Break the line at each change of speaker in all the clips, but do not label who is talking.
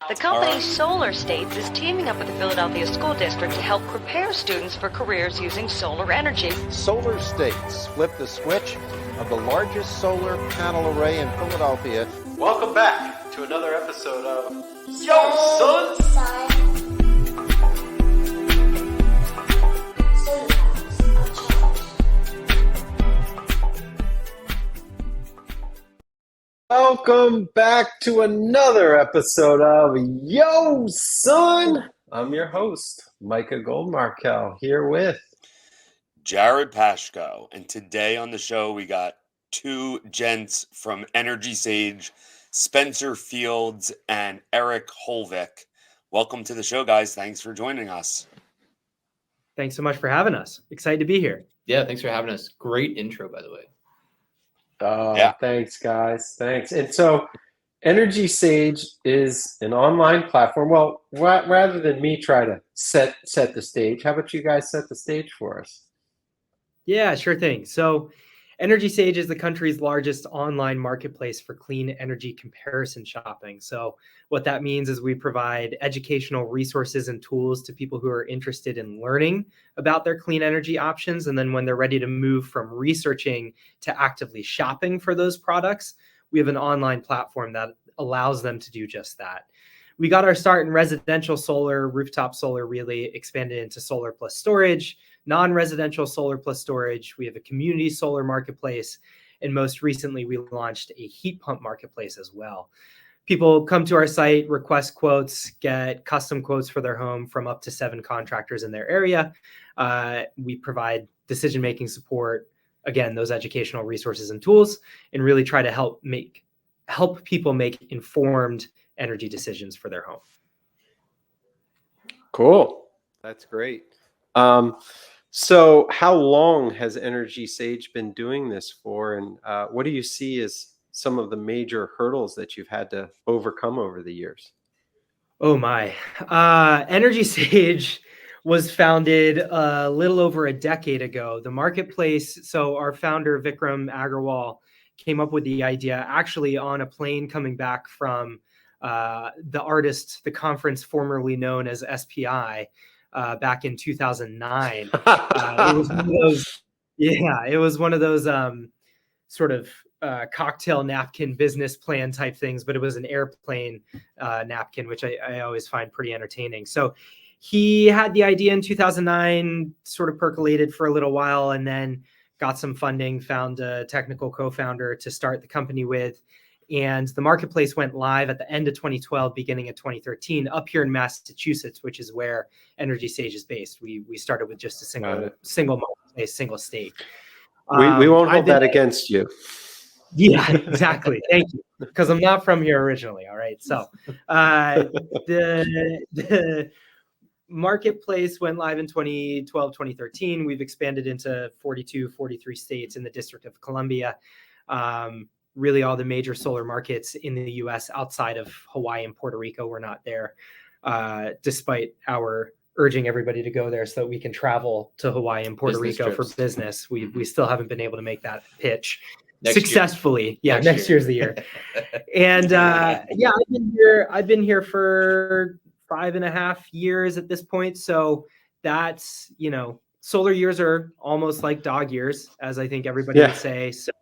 The company Solar States is teaming up with the Philadelphia School District to help prepare students for careers using solar energy.
Solar States flipped the switch of the largest solar panel array in Philadelphia.
Welcome back to another episode of Yo, Son! Welcome back to another episode of Yo, Son! I'm your host, Micah Goldmarkel, here with
Jared Pashko. And today on the show, we got two gents from EnergySage, Spencer Fields and Erik Holvik. Welcome to the show, guys. Thanks for joining us.
Thanks so much for having us. Excited to be here.
Yeah, thanks for having us. Great intro, by the way.
Thanks, guys. Thanks. And so EnergySage is an online platform. Well, rather than me try to set the stage, how about you guys set the stage for us?
Yeah, sure thing. So EnergySage is the country's largest online marketplace for clean energy comparison shopping. So what that means is we provide educational resources and tools to people who are interested in learning about their clean energy options. And then when they're ready to move from researching to actively shopping for those products, we have an online platform that allows them to do just that. We got our start in residential solar, rooftop solar, really expanded into solar plus storage, non-residential solar plus storage. We have a community solar marketplace. And most recently, we launched a heat pump marketplace as well. People come to our site, request quotes, get custom quotes for their home from up to 7 contractors in their area. We provide decision-making support, again, those educational resources and tools, and really try to help people make informed energy decisions for their home.
Cool. That's great. So how long has EnergySage been doing this for? And what do you see as some of the major hurdles that you've had to overcome over the years?
Oh my. EnergySage was founded a little over a decade ago. The marketplace, so our founder, Vikram Agarwal, came up with the idea actually on a plane coming back from the conference formerly known as SPI back in 2009. It was one of those sort of cocktail napkin business plan type things, but it was an airplane napkin, which I always find pretty entertaining. So he had the idea in 2009, sort of percolated for a little while, and then got some funding, found a technical co-founder to start the company with. And the marketplace went live at the end of 2012, beginning of 2013, up here in Massachusetts, which is where EnergySage is based. We started with just a single marketplace, single state.
We won't hold that against you.
Yeah, exactly. Thank you. Because I'm not from here originally. All right. So the marketplace went live in 2012, 2013. We've expanded into 42, 43 states in the District of Columbia. Really all the major solar markets in the US outside of Hawaii and Puerto Rico. We're not there, despite our urging everybody to go there so that we can travel to Hawaii and Puerto Rico for business. We still haven't been able to make that pitch successfully. Yeah, next year's the year. And I've been here for 5.5 years at this point. So that's, solar years are almost like dog years, as I think everybody would say. So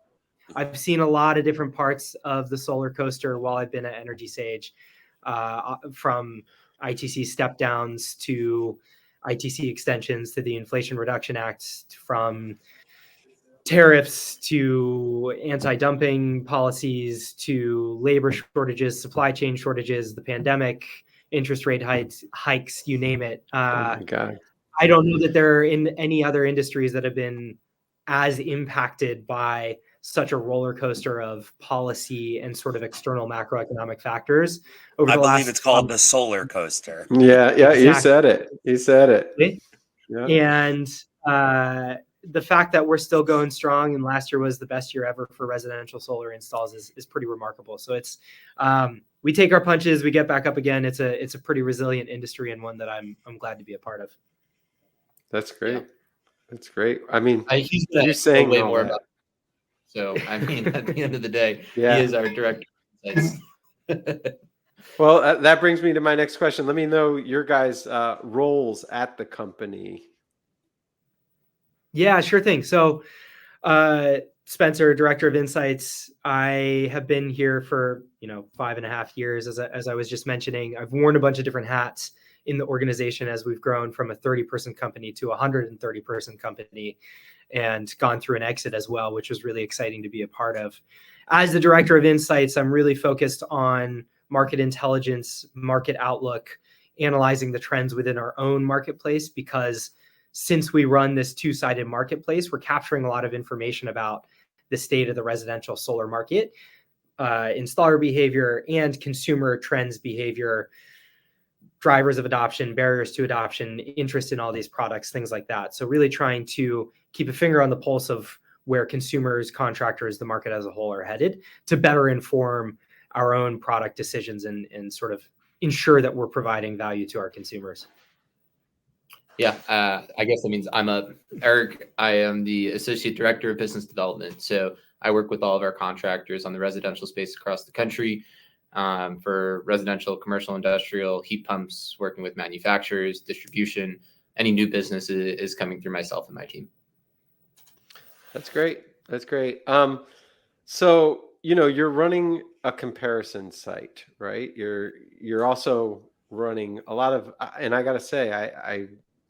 I've seen a lot of different parts of the solar coaster while I've been at EnergySage, from ITC step downs to ITC extensions to the Inflation Reduction Act, from tariffs to anti-dumping policies to labor shortages, supply chain shortages, the pandemic, interest rate hikes, you name it.
Oh my God.
I don't know that there are in any other industries that have been as impacted by such a roller coaster of policy and sort of external macroeconomic factors over the last.
I believe it's called the solar coaster.
Yeah, exactly. You said it.
Yeah. And the fact that we're still going strong, and last year was the best year ever for residential solar installs, is pretty remarkable. So it's we take our punches, we get back up again. It's a pretty resilient industry, and one that I'm glad to be a part of.
That's great. Yeah. That's great. I mean,
you're saying way more about. So, I mean, at the end of the day, he is our director.
Well, that brings me to my next question. Let me know your guys' roles at the company.
Yeah, sure thing. So, Spencer, Director of Insights, I have been here for 5.5 years, as I was just mentioning. I've worn a bunch of different hats in the organization as we've grown from a 30-person company to a 130-person company, and gone through an exit as well, which was really exciting to be a part of. As the Director of Insights, I'm really focused on market intelligence, market outlook, analyzing the trends within our own marketplace, because since we run this two-sided marketplace, we're capturing a lot of information about the state of the residential solar market, installer behavior, and consumer trends behavior, drivers of adoption, barriers to adoption, interest in all these products, things like that. So really trying to keep a finger on the pulse of where consumers, contractors, the market as a whole are headed, to better inform our own product decisions and sort of ensure that we're providing value to our consumers.
Yeah, I guess that means Erik. I am the Associate Director of Business Development. So I work with all of our contractors on the residential space across the country, for residential, commercial, industrial, heat pumps, working with manufacturers, distribution. Any new business is coming through myself and my team.
That's great. That's great. So, you're running a comparison site, right? You're also running a lot of, and I got to say,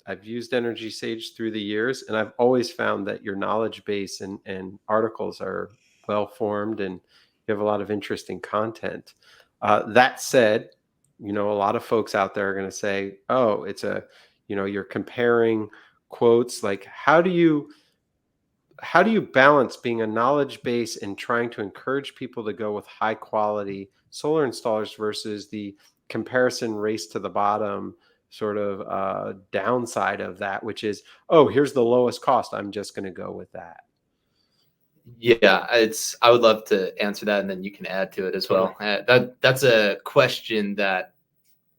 I've used EnergySage through the years, and I've always found that your knowledge base and articles are well formed, and you have a lot of interesting content. That said, a lot of folks out there are going to say, oh, you're comparing quotes. Like, how do you balance being a knowledge base and trying to encourage people to go with high quality solar installers versus the comparison race to the bottom sort of downside of that, which is, oh, here's the lowest cost, I'm just going to go with that?
Yeah, I would love to answer that, and then you can add to it as well. That's a question that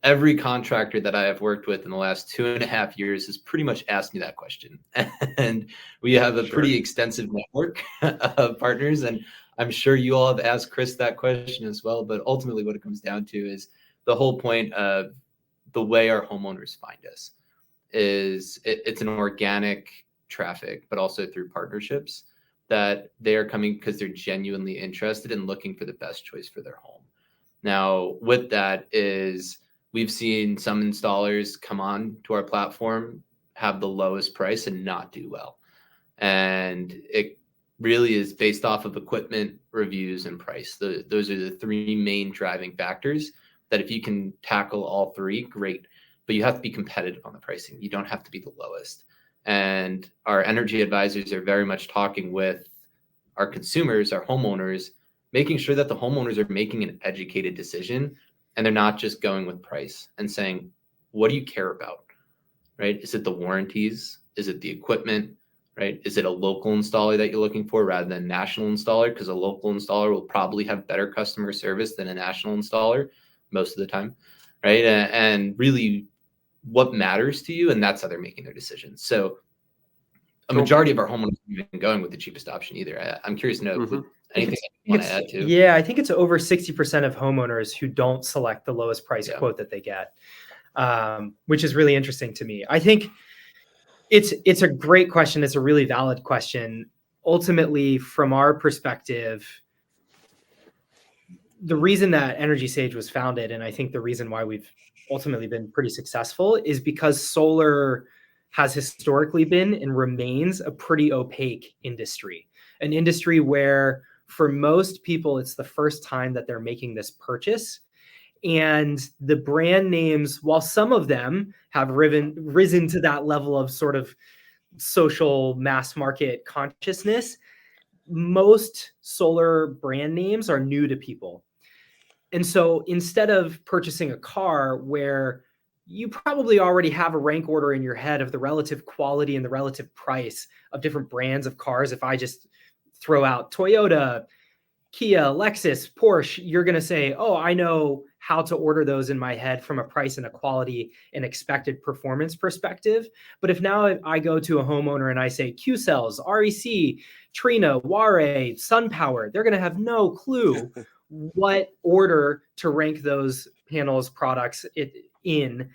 every contractor that I have worked with in the last 2.5 years has pretty much asked me that question. And we have a pretty extensive network of partners, and I'm sure you all have asked Chris that question as well. But ultimately what it comes down to is the whole point of the way our homeowners find us is it's an organic traffic, but also through partnerships, that they are coming because they're genuinely interested in looking for the best choice for their home. Now, with that is, we've seen some installers come on to our platform, have the lowest price and not do well. And it really is based off of equipment, reviews, and price. Those are the three main driving factors that if you can tackle all three, great. But you have to be competitive on the pricing. You don't have to be the lowest. And our energy advisors are very much talking with our consumers, our homeowners, making sure that the homeowners are making an educated decision, and they're not just going with price and saying, what do you care about, right? Is it the warranties? Is it the equipment, right? Is it a local installer that you're looking for rather than a national installer? Because a local installer will probably have better customer service than a national installer most of the time, right? And really what matters to you, and that's how they're making their decisions. So a majority of our homeowners aren't even going with the cheapest option either. I'm curious to know anything you want to add to.
Yeah, I think it's over 60% of homeowners who don't select the lowest price quote that they get, which is really interesting to me. I think it's a great question. It's a really valid question. Ultimately, from our perspective, the reason that EnergySage was founded, and I think the reason why we've ultimately been pretty successful, is because solar has historically been and remains a pretty opaque industry, an industry where for most people, it's the first time that they're making this purchase. And the brand names, while some of them have risen to that level of sort of social mass market consciousness, most solar brand names are new to people. And so instead of purchasing a car where you probably already have a rank order in your head of the relative quality and the relative price of different brands of cars, if I just throw out Toyota, Kia, Lexus, Porsche, you're going to say, oh, I know how to order those in my head from a price and a quality and expected performance perspective. But if now I go to a homeowner and I say Q-Cells, REC, Trina, Ware, SunPower, they're going to have no clue what order to rank those panels products in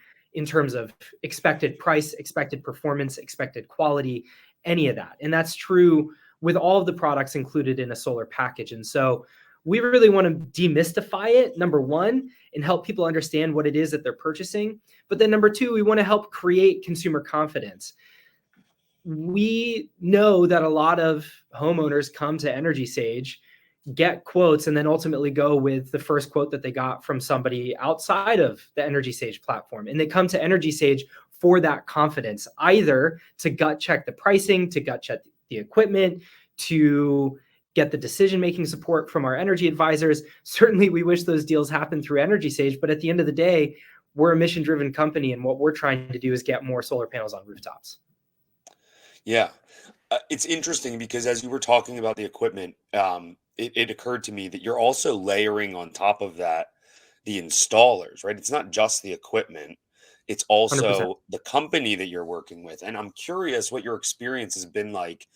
terms of expected price, expected performance, expected quality, any of that. And that's true with all of the products included in a solar package. And so we really want to demystify it, number one, and help people understand what it is that they're purchasing. But then number two, we want to help create consumer confidence. We know that a lot of homeowners come to EnergySage, get quotes, and then ultimately go with the first quote that they got from somebody outside of the EnergySage platform. And they come to EnergySage for that confidence, either to gut check the pricing, to gut check the equipment, to get the decision-making support from our energy advisors. Certainly, we wish those deals happen through EnergySage, but at the end of the day, we're a mission-driven company, and what we're trying to do is get more solar panels on rooftops.
Yeah. It's interesting because as you were talking about the equipment, it occurred to me that you're also layering on top of that the installers, right? It's not just the equipment, it's also
100%.
the company that you're working with. And I'm curious what your experience has been like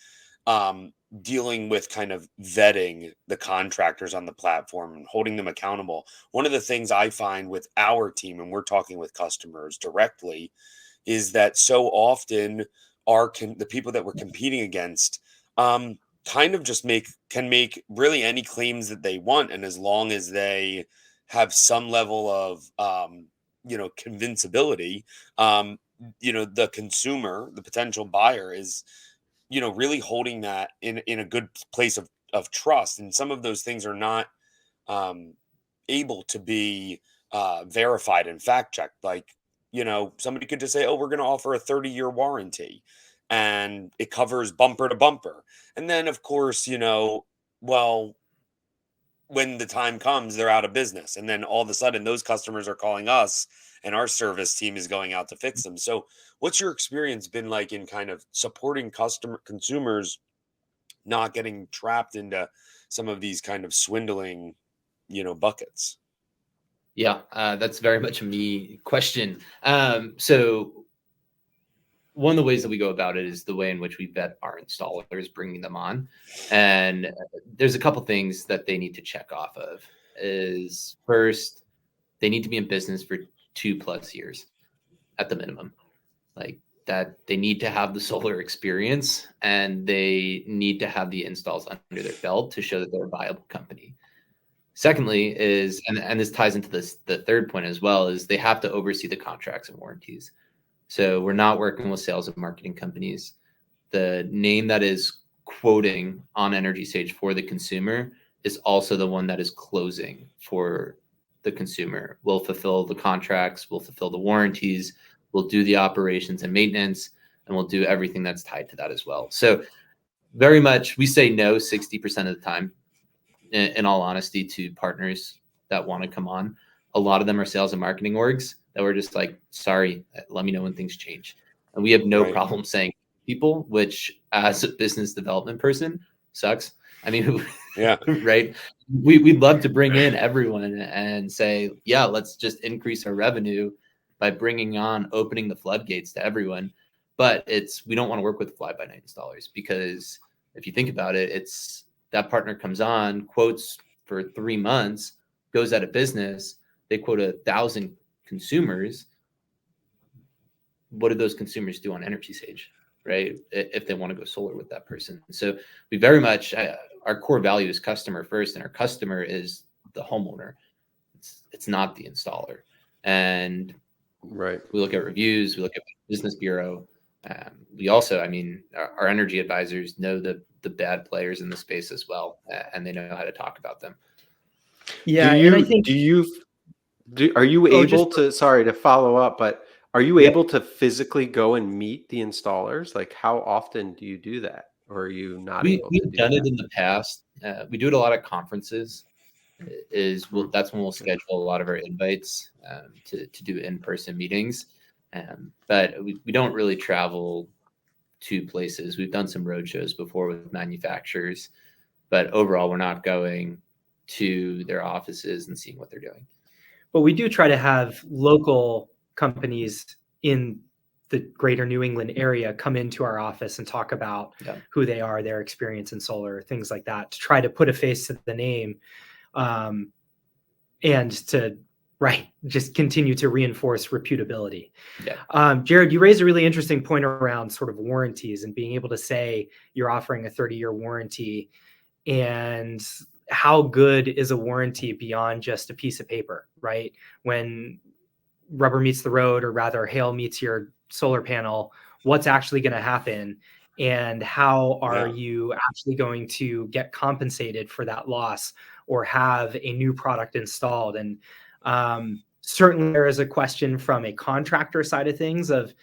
dealing with kind of vetting the contractors on the platform and holding them accountable. One of the things I find with our team, and we're talking with customers directly, is that so often the people that we're competing against kind of just can make really any claims that they want, and as long as they have some level of convincibility, the consumer, the potential buyer, is really holding that in a good place of trust. And some of those things are not able to be verified and fact checked. Like, somebody could just say, oh, we're going to offer a 30-year warranty and it covers bumper to bumper. And then, of course, well, when the time comes, they're out of business. And then all of a sudden, those customers are calling us and our service team is going out to fix them. So what's your experience been like in kind of supporting consumers not getting trapped into some of these kind of swindling, buckets?
Yeah, that's very much a me question. So one of the ways that we go about it is the way in which we vet our installers, bringing them on. And there's a couple things that they need to check off of. Is first, they need to be in business for 2+ years at the minimum. Like that, they need to have the solar experience and they need to have the installs under their belt to show that they're a viable company. Secondly is, and this ties into the third point as well, is they have to oversee the contracts and warranties. So we're not working with sales and marketing companies. The name that is quoting on EnergySage for the consumer is also the one that is closing for the consumer. We'll fulfill the contracts, we'll fulfill the warranties, we'll do the operations and maintenance, and we'll do everything that's tied to that as well. So very much, we say no 60% of the time, in all honesty, to partners that want to come on. A lot of them are sales and marketing orgs that we're just like, sorry, let me know when things change. And we have no problem saying people, which as a business development person sucks. I mean,
yeah,
right. We'd love to bring in everyone and say, yeah, let's just increase our revenue by opening the floodgates to everyone. But we don't want to work with fly-by-night installers, because if you think about it, it's that partner comes on, quotes for 3 months, goes out of business. They quote 1,000 consumers. What do those consumers do on EnergySage, right? If they want to go solar with that person. So we very much, our core value is customer first, and our customer is the homeowner. It's not the installer. And
right,
we look at reviews, we look at Business Bureau. We also, our energy advisors know the bad players in the space as well, and they know how to talk about them.
Yeah,
are you able to, sorry to follow up, but are you able to physically go and meet the installers? Like, how often do you do that? Or are you not able to do that?
We've done it in the past. We do it a lot at conferences. That's when we'll schedule a lot of our invites to do in-person meetings. But we don't really travel to places. We've done some road shows before with manufacturers, but overall, we're not going to their offices and seeing what they're doing.
But we do try to have local companies in the greater New England area come into our office and talk about who they are, their experience in solar, things like that, to try to put a face to the name, and to right, just continue to reinforce reputability.
Yeah.
Jared, you raised a really interesting point around sort of warranties and being able to say you're offering a 30-year warranty, and how good is a warranty beyond just a piece of paper, right? When rubber meets the road, or rather hail meets your solar panel, what's actually going to happen, and how are you actually going to get compensated for that loss or have a new product installed? And certainly there is a question from a contractor side of things of,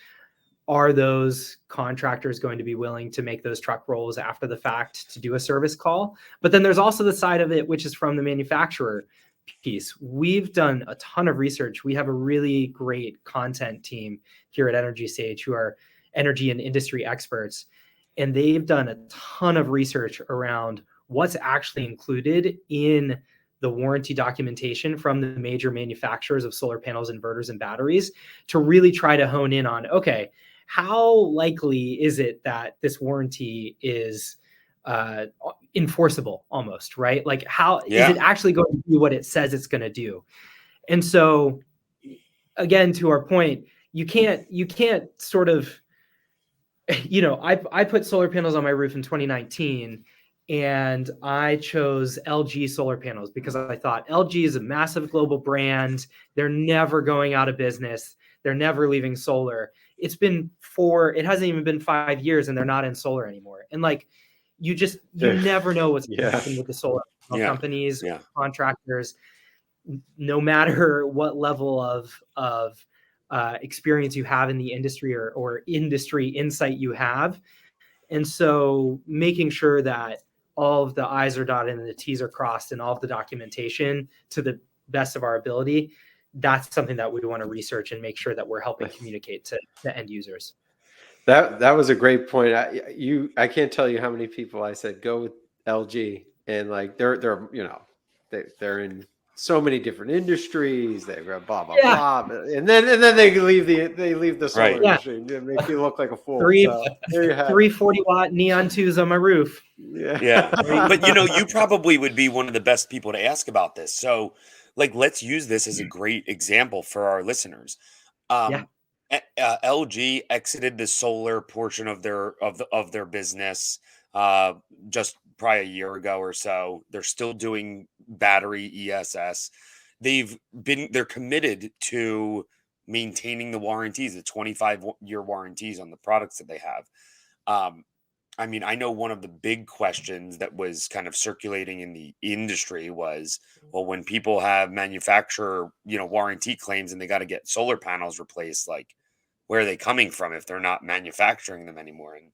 are those contractors going to be willing to make those truck rolls after the fact to do a service call? But then there's also the side of it, which is from the manufacturer piece. We've done a ton of research. We have a really great content team here at EnergySage who are energy and industry experts, and they've done a ton of research around what's actually included in the warranty documentation from the major manufacturers of solar panels, inverters, and batteries to really try to hone in on, okay, how likely is it that this warranty is enforceable almost, right? Like how is it actually going to do what it says it's going to do? And so again, to our point, you can't sort of, I put solar panels on my roof in 2019, and I chose LG solar panels because I thought LG is a massive global brand. They're never going out of business. They're never leaving solar. It hasn't even been 5 years and they're not in solar anymore. And like, you never know what's going to happen with the solar companies, contractors, no matter what level of experience you have in the industry or industry insight you have. And so making sure that all of the I's are dotted and the T's are crossed and all of the documentation to the best of our ability, that's something that we want to research and make sure that we're helping communicate to the end users.
That was a great point. I can't tell you how many people I said go with LG, and like they're in so many different industries. They go blah blah blah, and then they leave the solar industry and make you look like a fool.
340-watt neon 2s on my roof.
Yeah. But you probably would be one of the best people to ask about this. So like, let's use this as a great example for our listeners. LG exited the solar portion of their business just probably a year ago or so. They're still doing battery ESS. They're committed to maintaining the warranties, the 25-year warranties on the products that they have. I mean, I know one of the big questions that was kind of circulating in the industry was, well, when people have manufacturer, warranty claims and they got to get solar panels replaced, like, where are they coming from if they're not manufacturing them anymore? And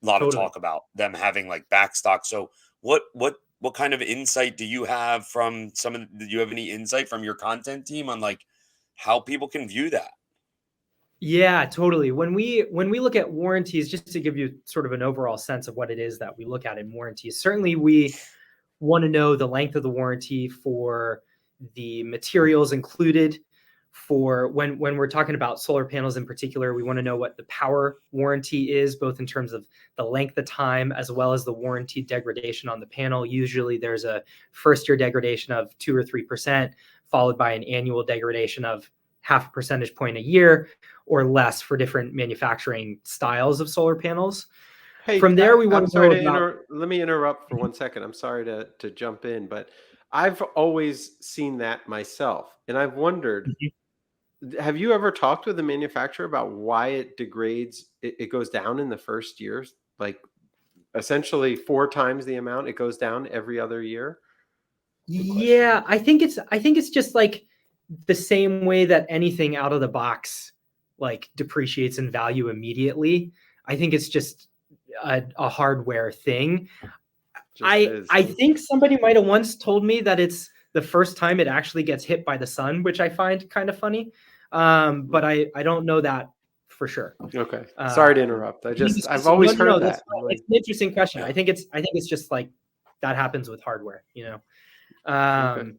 a lot of talk about them having like backstock. So what kind of insight do you have from do you have any insight from your content team on like how people can view that?
Yeah, totally. When we look at warranties, just to give you sort of an overall sense of what it is that we look at in warranties, certainly we want to know the length of the warranty for the materials included. For when we're talking about solar panels in particular, we want to know what the power warranty is, both in terms of the length of time as well as the warranty degradation on the panel. Usually there's a first-year degradation of 2 or 3%, followed by an annual degradation of 0.5 percentage point a year or less for different manufacturing styles of solar panels.
Hey,
from there, we want to know about...
Let me interrupt for 1 second. I'm sorry to jump in, but I've always seen that myself. And I've wondered, have you ever talked with the manufacturer about why it degrades? It goes down in the first year, like essentially 4 times the amount. It goes down every other year.
Yeah, I think it's just like the same way that anything out of the box like depreciates in value immediately. I think it's just a hardware thing. I think somebody might have once told me that it's the first time it actually gets hit by the sun, which I find kind of funny. But I don't know that for sure.
Okay. Sorry to interrupt. I've always heard that.
It's an interesting question. Yeah. I think it's just like that happens with hardware, Okay.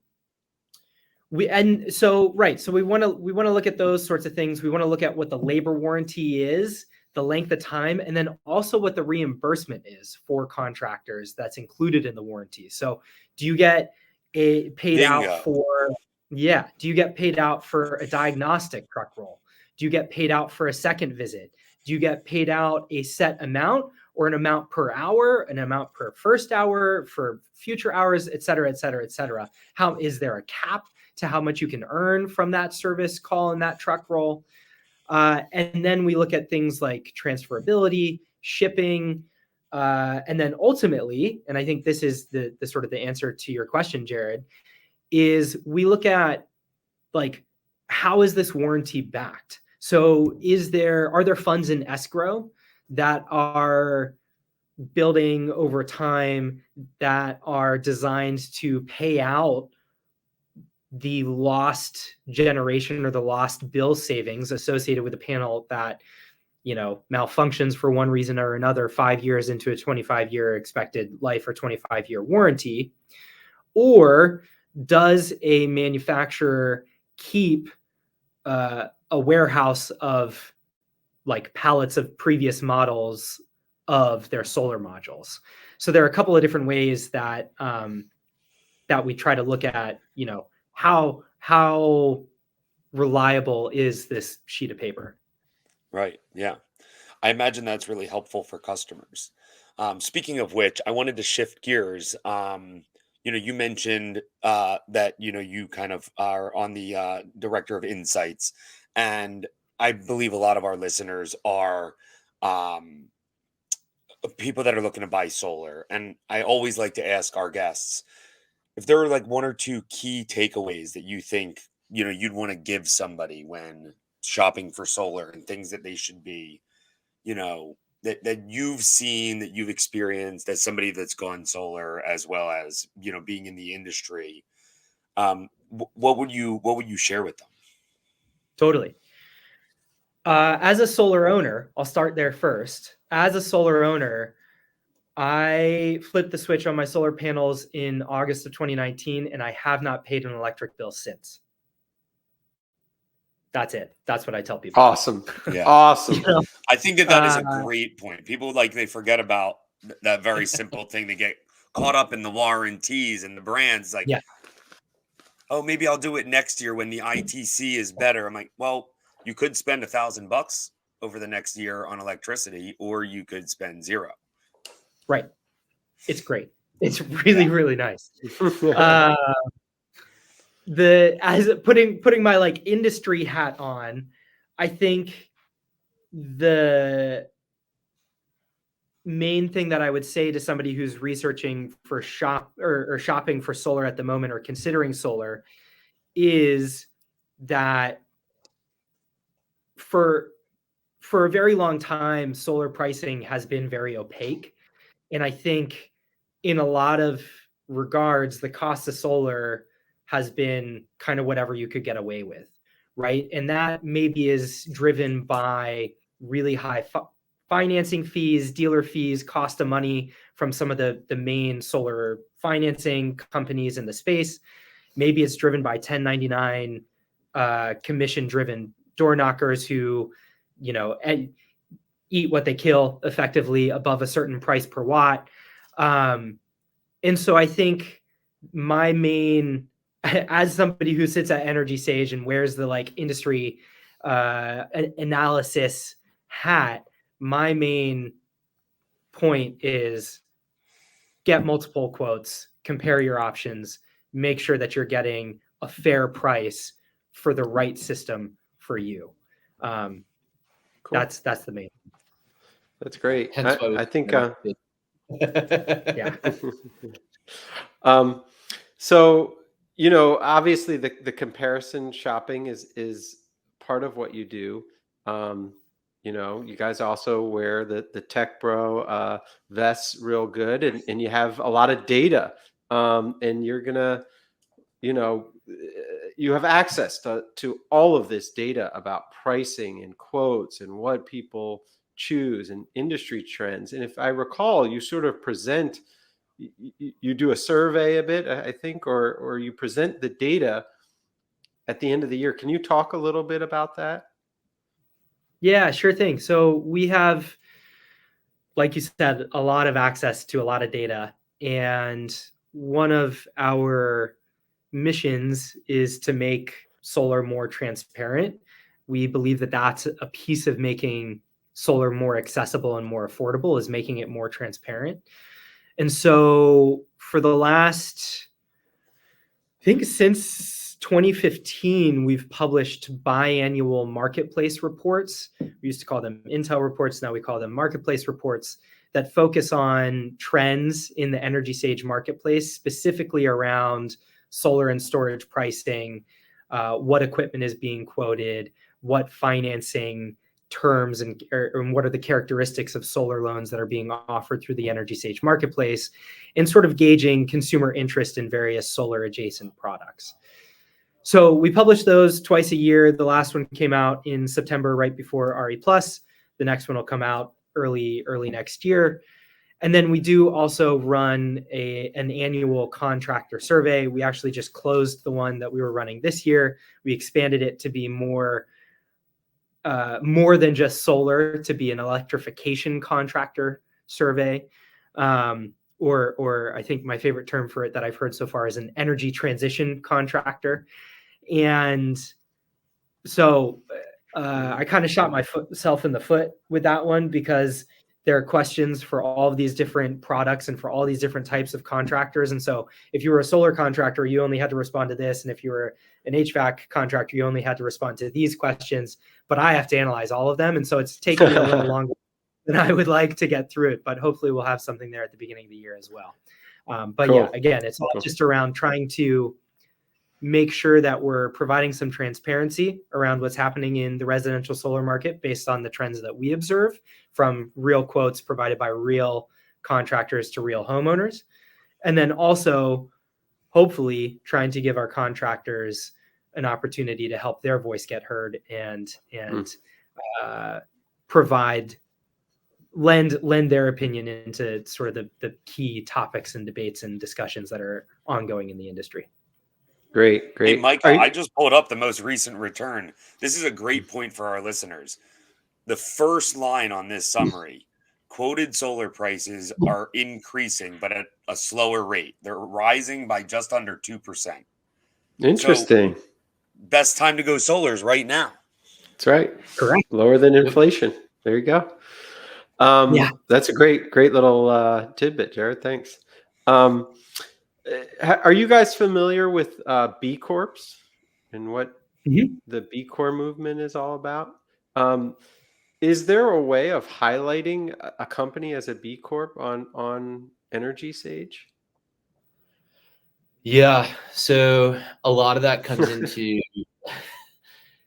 So we want to look at those sorts of things. We want to look at what the labor warranty is, the length of time, and then also what the reimbursement is for contractors that's included in the warranty. So do you get paid out for Yeah. Do you get paid out for a diagnostic truck roll? Do you get paid out for a second visit? Do you get paid out a set amount, or an amount per hour, an amount per first hour, for future hours, et cetera, et cetera, et cetera? How is there a cap to how much you can earn from that service call and that truck roll? And then we look at things like transferability, shipping, and then ultimately, and I think this is the sort of the answer to your question, Jared, is we look at, like, how is this warranty backed? So are there funds in escrow that are building over time that are designed to pay out the lost generation or the lost bill savings associated with a panel that, malfunctions for one reason or another 5 years into a 25-year expected life or 25-year warranty? Or does a manufacturer keep a warehouse of, like, pallets of previous models of their solar modules? So there are a couple of different ways that that we try to look at, how reliable is this sheet of paper?
Right. Yeah. I imagine that's really helpful for customers. Speaking of which, I wanted to shift gears. You mentioned that you kind of are on the director of insights, and I believe a lot of our listeners are um, people that are looking to buy solar. And I always like to ask our guests if there are like one or two key takeaways that you think you'd want to give somebody when shopping for solar, and things that they should be, that you've seen, that you've experienced as somebody that's gone solar, as well as being in the industry. What would you share with them?
Totally. As a solar owner, I'll start there first. As a solar owner, I flipped the switch on my solar panels in August of 2019, and I have not paid an electric bill since. That's it. That's what I tell people.
Awesome.
Yeah.
Awesome.
I think that is a great point. People, they forget about that very simple thing. They get caught up in the warranties and the brands. Like,
Yeah.
Oh, maybe I'll do it next year when the ITC is better. I'm like, well, you could spend $1,000 over the next year on electricity, or you could spend $0.
Right. It's great. It's really, really nice. As putting my, like, industry hat on, I think the main thing that I would say to somebody who's researching for shopping for solar at the moment, or considering solar, is that for a very long time, solar pricing has been very opaque. And I think in a lot of regards, the cost of solar has been kind of whatever you could get away with, right? And that maybe is driven by really high financing fees, dealer fees, cost of money from some of the main solar financing companies in the space. Maybe it's driven by 1099 commission-driven door knockers who, eat what they kill effectively above a certain price per watt. And so I think my main, as somebody who sits at EnergySage and wears the, like, industry analysis hat, my main point is get multiple quotes, compare your options, make sure that you're getting a fair price for the right system for you. Cool. That's the main.
That's great.
Hence why
I think.
Yeah.
So obviously the comparison shopping is part of what you do. You guys also wear the Tech Bro vests real good, and you have a lot of data, and you're gonna, you have access to all of this data about pricing and quotes and what people choose and industry trends. And if I recall, you sort of present, you do a survey a bit, I think, or you present the data at the end of the year. Can you talk a little bit about that?
Yeah, sure thing. So we have, like you said, a lot of access to a lot of data. And one of our missions is to make solar more transparent. We believe that that's a piece of making solar more accessible and more affordable, is making it more transparent. And so for the last, I think since 2015, we've published biannual marketplace reports. We used to call them Intel reports. Now we call them marketplace reports that focus on trends in the EnergySage marketplace, specifically around solar and storage pricing, what equipment is being quoted, what financing terms and what are the characteristics of solar loans that are being offered through the EnergySage marketplace, and sort of gauging consumer interest in various solar adjacent products. So we publish those twice a year. The last one came out in September, right before RE+. The next one will come out early next year. And then we do also run an annual contractor survey. We actually just closed the one that we were running this year. We expanded it to be more than just solar, to be an electrification contractor survey. Or I think my favorite term for it that I've heard so far is an energy transition contractor. And so I kind of shot myself in the foot with that one, because there are questions for all of these different products and for all these different types of contractors. And so if you were a solar contractor, you only had to respond to this. And if you were an HVAC contractor, you only had to respond to these questions. But I have to analyze all of them. And so it's taken me a little longer than I would like to get through it. But hopefully we'll have something there at the beginning of the year as well. But
Cool.
yeah, again, it's all just around trying to make sure that we're providing some transparency around what's happening in the residential solar market based on the trends that we observe, from real quotes provided by real contractors to real homeowners. And then also, hopefully, trying to give our contractors an opportunity to help their voice get heard and lend their opinion into sort of the key topics and debates and discussions that are ongoing in the industry.
Great.
Hey, Micah, I just pulled up the most recent return. This is a great point for our listeners. The first line on this summary: quoted solar prices are increasing, but at a slower rate. They're rising by just under 2%.
Interesting.
So, best time to go solar is right now.
That's right.
Correct.
Lower than inflation. There you go. Yeah, that's a great little tidbit, Jared. Thanks. Are you guys familiar with B Corps and what the B Corp movement is all about? Is there a way of highlighting a company as a B Corp on EnergySage?
Yeah, so a lot of that comes into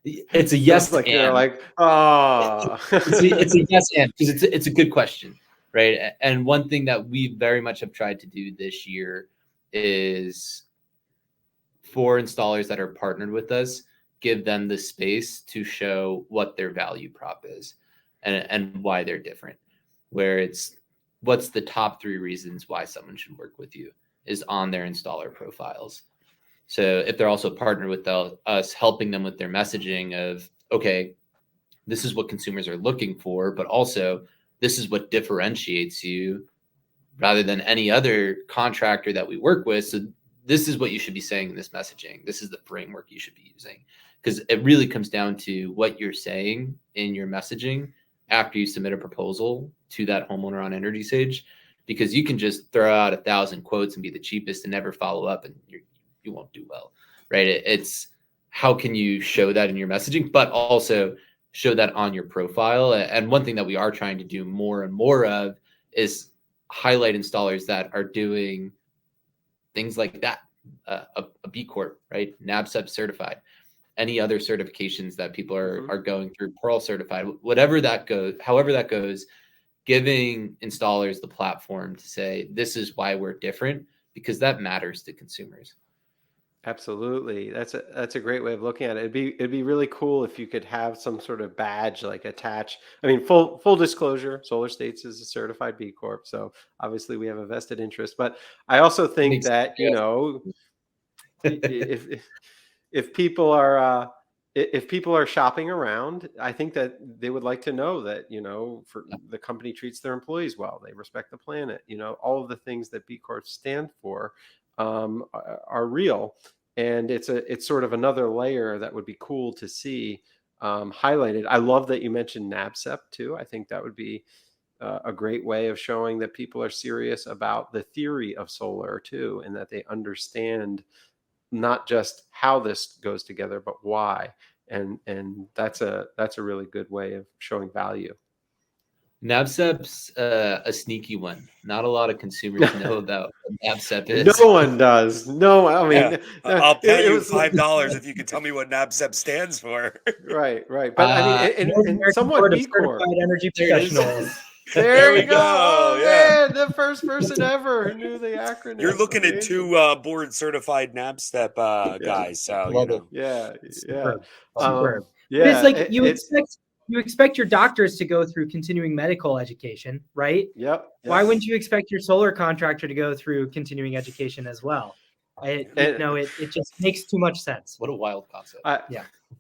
it's a yes
like
and.
You're like, oh.
it's a yes and, because it's a good question, right? And one thing that we very much have tried to do this year is, for installers that are partnered with us, give them the space to show what their value prop is and why they're different. Where it's, what's the top 3 reasons why someone should work with you is on their installer profiles. So if they're also partnered with us, helping them with their messaging of, okay, this is what consumers are looking for, but also this is what differentiates you rather than any other contractor that we work with. So this is what you should be saying in this messaging. This is the framework you should be using, because it really comes down to what you're saying in your messaging after you submit a proposal to that homeowner on EnergySage, because you can just throw out 1,000 quotes and be the cheapest and never follow up, and you won't do well, right? It's how can you show that in your messaging, but also show that on your profile. And one thing that we are trying to do more and more of is highlight installers that are doing things like that, a B Corp, right? NABCEP certified, any other certifications that people are going through, Pearl certified, whatever that goes, however that goes, giving installers the platform to say, this is why we're different, because that matters to consumers.
Absolutely. That's a great way of looking at it. It'd be really cool if you could have some sort of badge like attached. I mean, full disclosure, Solar States is a certified B Corp, so obviously we have a vested interest. But I also think that, you know, if people are shopping around, I think that they would like to know that, you know, for the company treats their employees well, they respect the planet, you know, all of the things that B Corps stand for are real. and it's sort of another layer that would be cool to see highlighted. I love that you mentioned NABCEP too. I think that would be a great way of showing that people are serious about the theory of solar too, and that they understand not just how this goes together, but why. And that's a really good way of showing value.
NABCEP's a sneaky one. Not a lot of consumers know about what NABCEP is.
No one does. No, I mean,
I'll pay you
was
$5 if you can tell me what NABCEP stands for.
right. But I mean, and somewhat
Board of
B Corp.
Certified Energy
There it is.
Professionals.
There
we
you go.
go,
Oh,
yeah.
man, the first person ever who knew the acronym.
You're looking at
Amazing.
2 board certified NABCEP guys, so
Love it.
Yeah.
Superb.
Yeah.
But it's like
it's
you expect your doctors to go through continuing medical education, right?
Yep.
Why wouldn't you expect your solar contractor to go through continuing education as well? It just makes too much sense.
What a wild concept.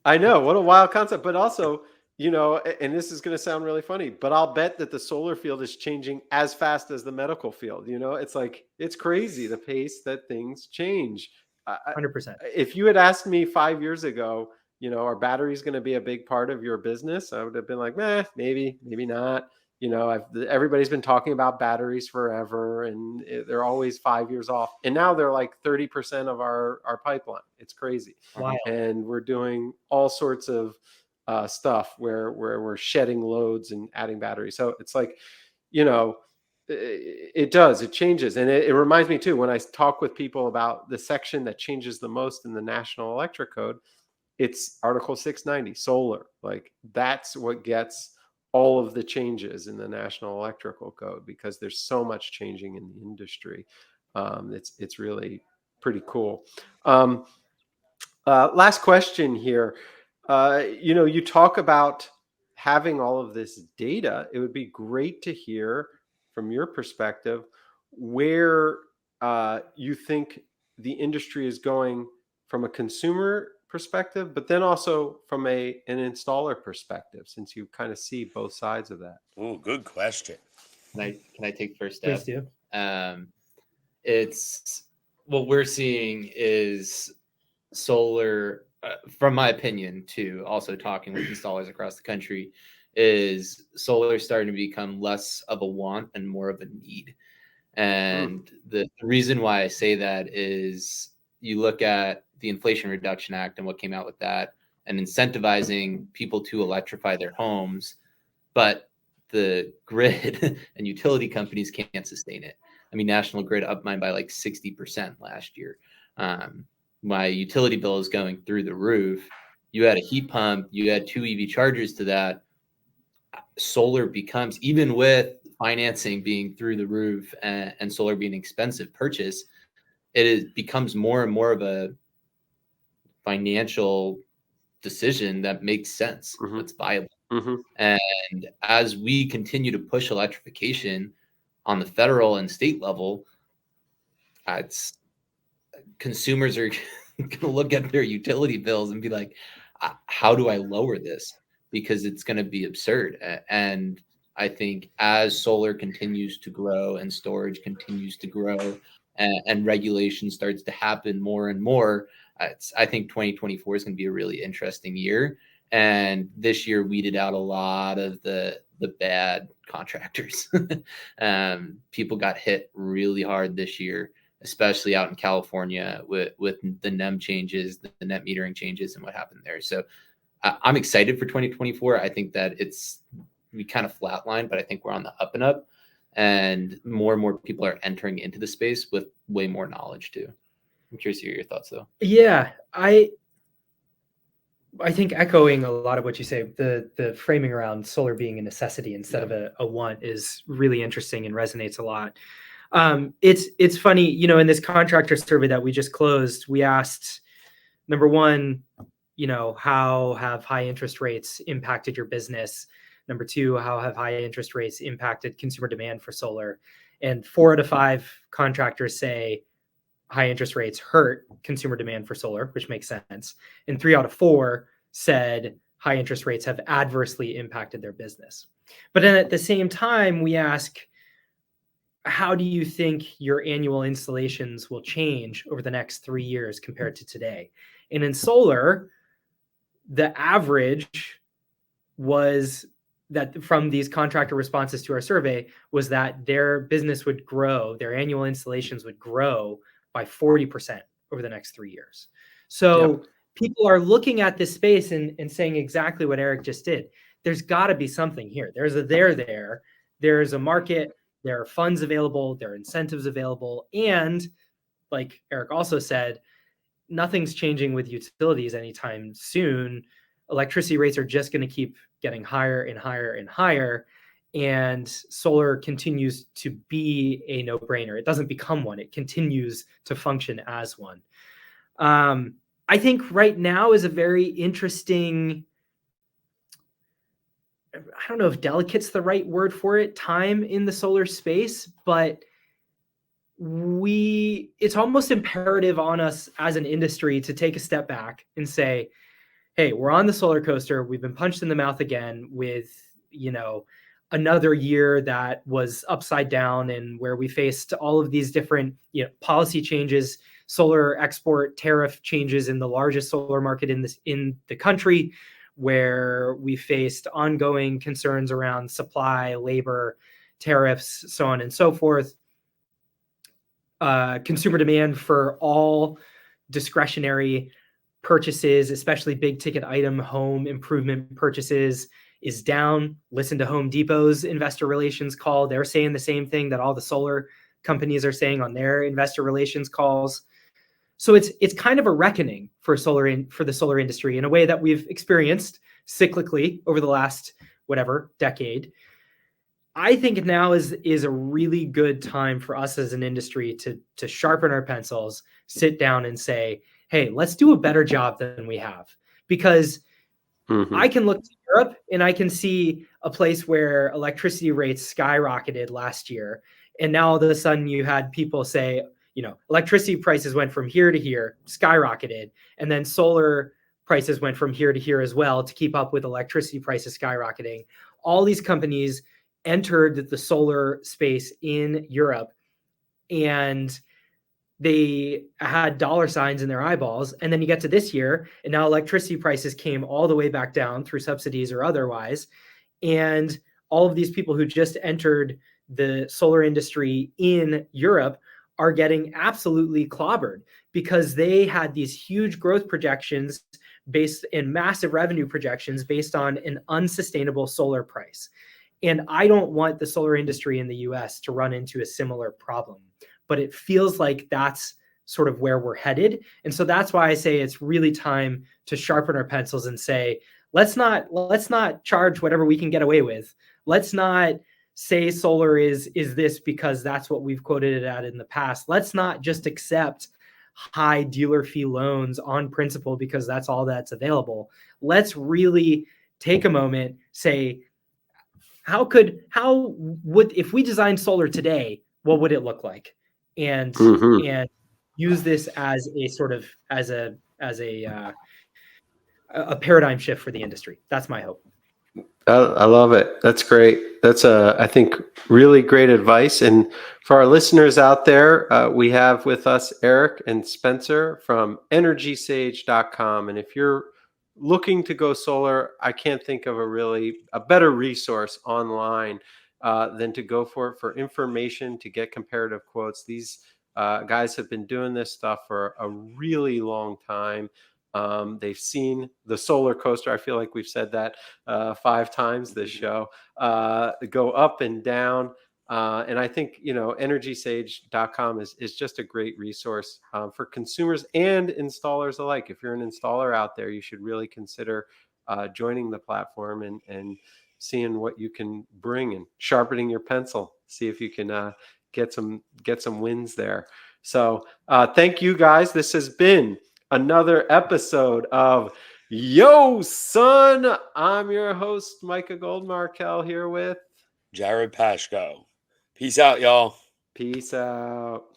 I know, what a wild concept, but also, and this is going to sound really funny, but I'll bet that the solar field is changing as fast as the medical field. It's like, it's crazy the pace that things change.
100%.
If you had asked me 5 years ago, are batteries going to be a big part of your business? I would have been like, maybe not. Everybody's been talking about batteries forever, and they're always 5 years off. And now they're like 30% of our pipeline. It's crazy.
Wow.
And we're doing all sorts of stuff where we're shedding loads and adding batteries. So it's like, it changes. And it reminds me too, when I talk with people about the section that changes the most in the National Electric Code, it's Article 690, solar. Like, that's what gets all of the changes in the National Electrical Code, because there's so much changing in the industry. It's really pretty cool. Last question here. You talk about having all of this data. It would be great to hear from your perspective where you think the industry is going from a consumer perspective, but then also from an installer perspective, since you kind of see both sides of that.
Oh, good question.
Can I take first step?
Please do.
It's what we're seeing is solar, from my opinion, too, also talking with installers across the country, is solar starting to become less of a want and more of a need. And the reason why I say that is you look at the Inflation Reduction Act and what came out with that, and incentivizing people to electrify their homes, but the grid and utility companies can't sustain it. I mean, National Grid upped mine by like 60% last year. My utility bill is going through the roof. You had a heat pump, you had 2 EV chargers to that. Solar becomes, even with financing being through the roof and solar being an expensive purchase, becomes more and more of a financial decision that makes sense. That's viable. And as we continue to push electrification on the federal and state level, consumers are going to look at their utility bills and be like, how do I lower this? Because it's going to be absurd. And I think as solar continues to grow and storage continues to grow and regulation starts to happen more and more, I think 2024 is going to be a really interesting year. And this year weeded out a lot of the bad contractors. People got hit really hard this year, especially out in California with the NEM changes, the net metering changes, and what happened there. So I'm excited for 2024. I think that we kind of flatlined, but I think we're on the up and up, and more people are entering into the space with way more knowledge too. I'm curious to hear your thoughts though.
Yeah, I think echoing a lot of what you say, the framing around solar being a necessity instead of a want is really interesting and resonates a lot. It's funny, in this contractor survey that we just closed, we asked, number one, how have high interest rates impacted your business? Number two, how have high interest rates impacted consumer demand for solar? And 4 out of 5 contractors say high interest rates hurt consumer demand for solar, which makes sense. And 3 out of 4 said high interest rates have adversely impacted their business. But then at the same time, we ask, how do you think your annual installations will change over the next 3 years compared to today? And in solar, the average was that from these contractor responses to our survey was that their business would grow, their annual installations would grow by 40% over the next 3 years. So people are looking at this space and saying exactly what Erik just did. There's got to be something here. There's a there. There's a market. There are funds available. There are incentives available. And like Erik also said, nothing's changing with utilities anytime soon. Electricity rates are just going to keep getting higher and higher and higher. And solar continues to be a no-brainer. It doesn't become one. It continues to function as one. I think right now is a very interesting, I don't know if delicate's the right word for it, time in the solar space, but it's almost imperative on us as an industry to take a step back and say, hey, we're on the solar coaster. We've been punched in the mouth again with, another year that was upside down and where we faced all of these different, policy changes, solar export tariff changes in the largest solar market in the country, where we faced ongoing concerns around supply, labor, tariffs, so on and so forth. Consumer demand for all discretionary purchases, especially big ticket item home improvement purchases, is down. Listen to Home Depot's investor relations call. They're saying the same thing that all the solar companies are saying on their investor relations calls. So it's kind of a reckoning for the solar industry in a way that we've experienced cyclically over the last decade. I think now is a really good time for us as an industry to sharpen our pencils, sit down and say, hey, let's do a better job than we have. Because I can look to Europe and I can see a place where electricity rates skyrocketed last year. And now all of a sudden you had people say, electricity prices went from here to here, skyrocketed. And then solar prices went from here to here as well to keep up with electricity prices skyrocketing. All these companies entered the solar space in Europe and they had dollar signs in their eyeballs. And then you get to this year and now electricity prices came all the way back down through subsidies or otherwise. And all of these people who just entered the solar industry in Europe are getting absolutely clobbered because they had these huge growth projections based in massive revenue projections based on an unsustainable solar price. And I don't want the solar industry in the US to run into a similar problem, but it feels like that's sort of where we're headed. And so that's why I say it's really time to sharpen our pencils and say, let's not charge whatever we can get away with. Let's not say solar is this because that's what we've quoted it at in the past. Let's not just accept high dealer fee loans on principle because that's all that's available. Let's really take a moment, say, if we designed solar today, what would it look like? And use this as a sort of as a paradigm shift for the industry. That's my hope.
I love it. That's great. That's I think really great advice. And for our listeners out there, we have with us Erik and Spencer from EnergySage.com. And if you're looking to go solar, I can't think of a better resource online than to go for information, to get comparative quotes. These guys have been doing this stuff for a really long time. They've seen the solar coaster. I feel like we've said that 5 times this show, go up and down. And I think, EnergySage.com is just a great resource for consumers and installers alike. If you're an installer out there, you should really consider joining the platform and seeing what you can bring and sharpening your pencil. See if you can get some wins there. So thank you guys. This has been another episode of Yo Son. I'm your host, Micah Goldmarkel, here with
Jared Pashko. Peace out, y'all.
Peace out.